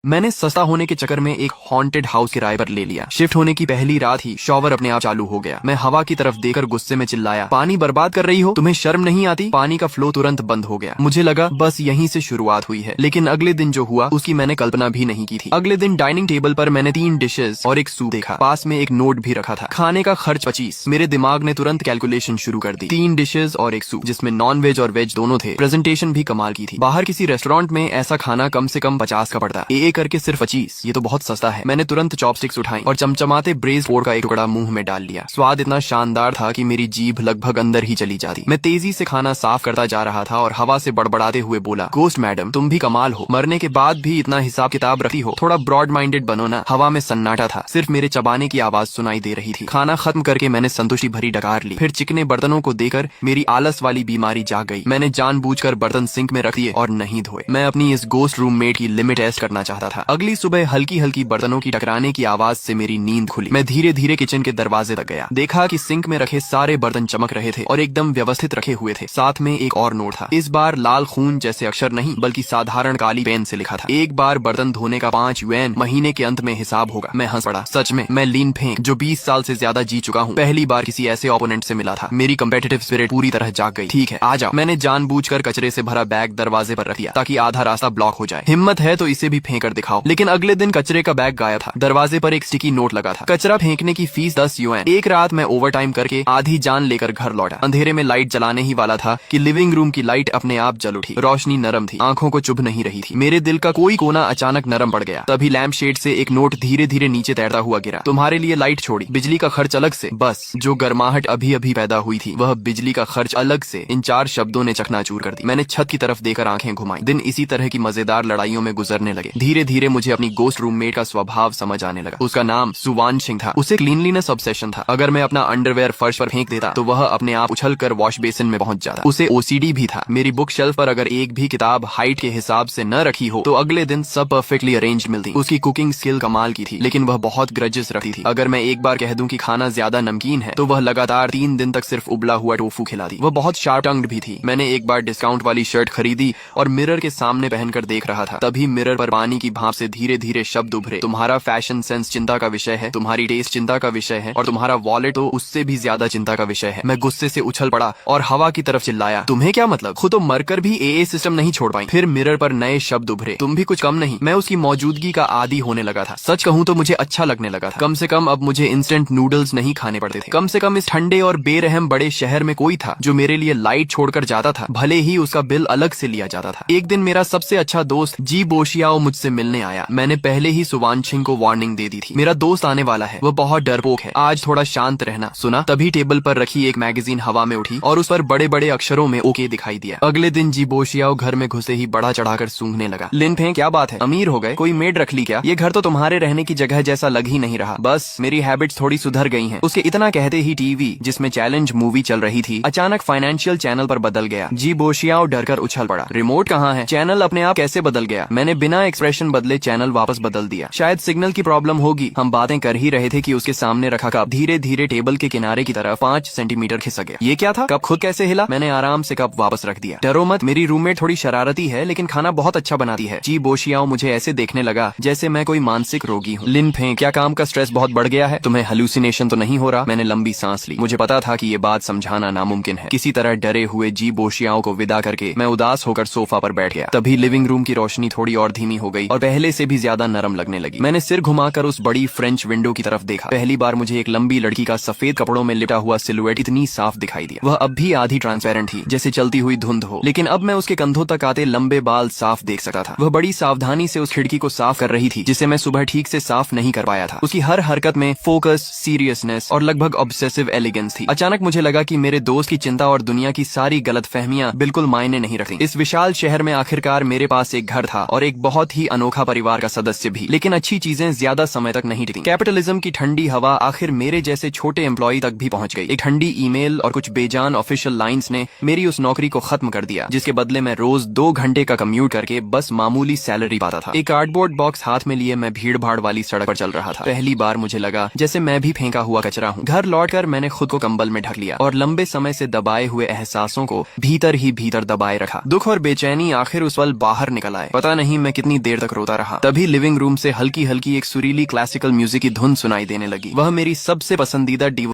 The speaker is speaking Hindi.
मैंने सस्ता होने के चक्कर में एक हॉन्टेड हाउस किराए पर ले लिया। शिफ्ट होने की पहली रात ही शॉवर अपने आप चालू हो गया। मैं हवा की तरफ देखकर गुस्से में चिल्लाया, पानी बर्बाद कर रही हो, तुम्हें शर्म नहीं आती? पानी का फ्लो तुरंत बंद हो गया। मुझे लगा बस यहीं से शुरुआत हुई है, लेकिन अगले दिन जो हुआ उसकी मैंने कल्पना भी नहीं की थी। अगले दिन डाइनिंग टेबल पर मैंने 3 डिशेस और एक सूप देखा। पास में एक नोट भी रखा था, खाने का खर्च 25। मेरे दिमाग ने तुरंत कैलकुलेशन शुरू कर दी। 3 डिशेस और एक सूप, जिसमें नॉन वेज और वेज दोनों थे। प्रेजेंटेशन भी कमाल की थी। बाहर किसी रेस्टोरेंट में ऐसा खाना कम से कम 50 का पड़ता, ए करके सिर्फ 25। ये तो बहुत सस्ता है। मैंने तुरंत चॉपस्टिक्स उठाई और चमचमाते ब्रेज पोर्क का एक टुकड़ा मुंह में डाल लिया। स्वाद इतना शानदार था कि मेरी जीभ लगभग अंदर ही चली जाती। मैं तेजी से खाना साफ करता जा रहा था और हवा से बड़बड़ाते हुए बोला, गोस्ट मैडम, तुम भी कमाल हो, मरने के बाद भी इतना हिसाब किताब रखती हो, थोड़ा ब्रॉड माइंडेड बनो ना। हवा में सन्नाटा था, सिर्फ मेरे चबाने की आवाज सुनाई दे रही थी। खाना खत्म करके मैंने संतुष्टि भरी डकार ली। फिर चिकने बर्तनों को देकर मेरी आलस वाली बीमारी जाग गई। मैंने जानबूझकर बर्तन सिंक में रख दिए और नहीं धोए। मैं अपनी इस गोस्ट रूममेट की लिमिट टेस्ट करना चाहता था। अगली सुबह हल्की हल्की बर्तनों की टकराने की आवाज से मेरी नींद खुली। मैं धीरे धीरे किचन के दरवाजे तक गया। देखा कि सिंक में रखे सारे बर्तन चमक रहे थे और एकदम व्यवस्थित रखे हुए थे। साथ में एक और नोट था। इस बार लाल खून जैसे अक्षर नहीं, बल्कि साधारण काली पेन से लिखा था, एक बार बर्तन धोने का 5 युएन, महीने के अंत में हिसाब होगा। मैं हंस पड़ा। सच में मैं लीन फेंक, जो 20 साल से ज्यादा जी चुका हूँ, पहली बार किसी ऐसे ओपोनेंट से मिला था। मेरी कम्पेटिटिव स्पिरिट पूरी तरह जाग गई। ठीक है, आ जाओ। मैंने जानबूझकर कचरे से भरा बैग दरवाजे पर रख दिया ताकि आधा रास्ता ब्लॉक हो जाए। हिम्मत है तो इसे भी फेंक कर दिखाओ। लेकिन अगले दिन कचरे का बैग गायब था। दरवाजे पर एक स्टिकी नोट लगा था, कचरा फेंकने की फीस 10 युएन। एक रात मैं ओवरटाइम करके आधी जान लेकर घर लौटा। अंधेरे में लाइट जलाने ही वाला था कि लिविंग रूम की लाइट अपने आप जल उठी। रोशनी नरम थी, आंखों को चुभ नहीं रही थी। मेरे दिल का कोई कोना अचानक नरम पड़ गया। तभी लैंप शेड से एक नोट धीरे धीरे नीचे तैरता हुआ गिरा। तुम्हारे लिए लाइट छोड़ी, बिजली का खर्च अलग से। बस जो गर्माहट अभी अभी पैदा हुई थी, वह बिजली का खर्च अलग से। इन 4 शब्दों ने चकनाचूर कर दी। मैंने छत की तरफ देकर आंखें घुमाई। दिन इसी तरह की मजेदार लड़ाइयों में गुजरने लगे। धीरे धीरे मुझे अपनी गोस्ट रूममेट का स्वभाव समझ आने लगा। उसका नाम सुवान सिंह था। उसे क्लीनलीनेस ऑब्सेशन था। अगर मैं अपना अंडरवेयर फर्श पर फेंक देता तो वह अपने आप उछलकर वॉश बेसिन में पहुंच जाता। उसे ओसीडी भी था। मेरी बुक शेल्फ पर अगर एक भी किताब हाइट के हिसाब से न रखी हो तो अगले दिन सब परफेक्टली अरेंज्ड मिलती। उसकी कुकिंग स्किल कमाल की थी, लेकिन वह बहुत ग्रजेस रखती थी। अगर मैं एक बार कह दूं कि खाना ज्यादा नमकीन है तो वह लगातार 3 दिन तक सिर्फ उबला हुआ टोफू खिलाती। वह बहुत शार्प टंग्ड भी थी। मैंने एक बार डिस्काउंट वाली शर्ट खरीदी और मिरर के सामने पहनकर देख रहा था। तभी मिरर पर पानी की भाप से धीरे धीरे शब्द उभरे, तुम्हारा फैशन सेंस चिंता का विषय है, तुम्हारी टेस्ट चिंता का विषय है और तुम्हारा वॉलेट तो उससे भी ज्यादा चिंता का विषय है। मैं गुस्से से उछल पड़ा और हवा की तरफ चिल्लाया, तुम्हें क्या मतलब, खुद तो मरकर भी एए सिस्टम नहीं छोड़ पाई। फिर मिरर पर नए शब्द उभरे, तुम भी कुछ कम नहीं। मैं उसकी मौजूदगी का आदी होने लगा था। सच कहूं तो मुझे अच्छा लगने लगा था। कम से कम अब मुझे इंस्टेंट नूडल्स नहीं खाने पड़ते थे। कम से कम इस ठंडे और बेरहम बड़े शहर में कोई था जो मेरे लिए लाइट छोड़कर जाता था, भले ही उसका बिल अलग से लिया जाता था। एक दिन मेरा सबसे अच्छा दोस्त जी बोशियाओ मुझसे मिलने आया। मैंने पहले ही सुवान सिंह को वार्निंग दे दी थी, मेरा दोस्त आने वाला है, वह बहुत डरपोक है, आज थोड़ा शांत रहना। सुना? तभी टेबल पर रखी एक मैगजीन हवा में उठी और उस पर बड़े बड़े अक्षरों में ओके दिखाई दिया। अगले दिन जी बोशियाओ घर में घुसे ही बड़ा चढ़ाकर सूंघने लगा। लिन फें, क्या बात है, अमीर हो गए, कोई मेड रख ली क्या? ये घर तो तुम्हारे रहने की जगह जैसा लग ही नहीं रहा। बस मेरी हैबिट्स थोड़ी सुधर गई हैं। उसके इतना कहते ही टीवी जिसमें चैलेंज मूवी चल रही थी अचानक फाइनेंशियल चैनल पर बदल गया। जी बोशियाओ डरकर उछल पड़ा, रिमोट कहाँ है? चैनल अपने आप कैसे बदल गया? मैंने बिना एक्सप्रेशन बदले चैनल वापस बदल दिया। शायद सिग्नल की प्रॉब्लम होगी। हम बातें कर ही रहे थे कि उसके सामने रखा कप धीरे धीरे टेबल के किनारे की तरफ 5 सेंटीमीटर खिसक गया। ये क्या था? कप खुद कैसे हिला? मैंने आराम से कप वापस रख दिया। डरो मत, मेरी रूममेट थोड़ी शरारती है लेकिन खाना बहुत अच्छा बनाती है। जी बोशियाओ मुझे ऐसे देखने लगा जैसे मैं कोई मानसिक रोगी हूँ। लिन फें, क्या काम का स्ट्रेस बहुत बढ़ गया है? तुम्हें हेलुसिनेशन तो नहीं हो रहा? मैंने लंबी सांस ली। मुझे पता था कि ये बात समझाना नामुमकिन है। किसी तरह डरे हुए जी बोशियाओ को विदा करके मैं उदास होकर सोफा पर बैठ गया। तभी लिविंग रूम की रोशनी थोड़ी और धीमी हो गई और पहले से भी ज्यादा नरम लगने लगी। मैंने सिर घुमाकर उस बड़ी फ्रेंच विंडो की तरफ देखा। पहली बार मुझे एक लंबी लड़की का सफेद कपड़ों में लिटा हुआ सिलुएट इतनी साफ दिखाई दिया। वह अब भी आधी ट्रांसपेरेंट थी, जैसे चलती हुई धुंध हो, लेकिन अब मैं उसके कंधों तक आते लंबे बाल साफ देख सकता था। वह बड़ी सावधानी से उस खिड़की को साफ कर रही थी जिसे मैं सुबह ठीक से साफ नहीं कर पाया था। उसकी हर हरकत में फोकस, सीरियसनेस और लगभग ऑब्सेसिव एलिगेंस थी। अचानक मुझे लगा कि मेरे दोस्त की चिंता और दुनिया की सारी गलतफहमियां बिल्कुल मायने नहीं रखती। इस विशाल शहर में आखिरकार मेरे पास एक घर था और एक बहुत ही अनोखा परिवार का सदस्य भी। लेकिन अच्छी चीजें ज्यादा समय तक नहीं टिकी। कैपिटलिज्म की ठंडी हवा आखिर मेरे जैसे छोटे एम्प्लॉय तक भी पहुंच गई। एक ठंडी ईमेल और कुछ बेजान ऑफिशियल लाइंस ने मेरी उस नौकरी को खत्म कर दिया जिसके बदले मैं रोज 2 घंटे का कम्यूट करके बस मामूली सैलरी पाता था। एक कार्डबोर्ड बॉक्स हाथ में लिए मैं भीड़ भाड़ वाली सड़क पर चल रहा था। पहली बार मुझे लगा जैसे मैं भी फेंका हुआ कचरा हूँ। घर लौटकर मैंने खुद को कंबल में ढक लिया और लंबे समय से दबाए हुए एहसासों को भीतर ही भीतर दबाए रखा। दुख और बेचैनी आखिर उस पल बाहर निकल आए। पता नहीं मैं कितनी देर तक तक रोता रहा। तभी लिविंग रूम से हल्की हल्की एक सुरीली क्लासिकल म्यूजिक की धुन सुनाई देने लगी। वह मेरी सबसे पसंदीदा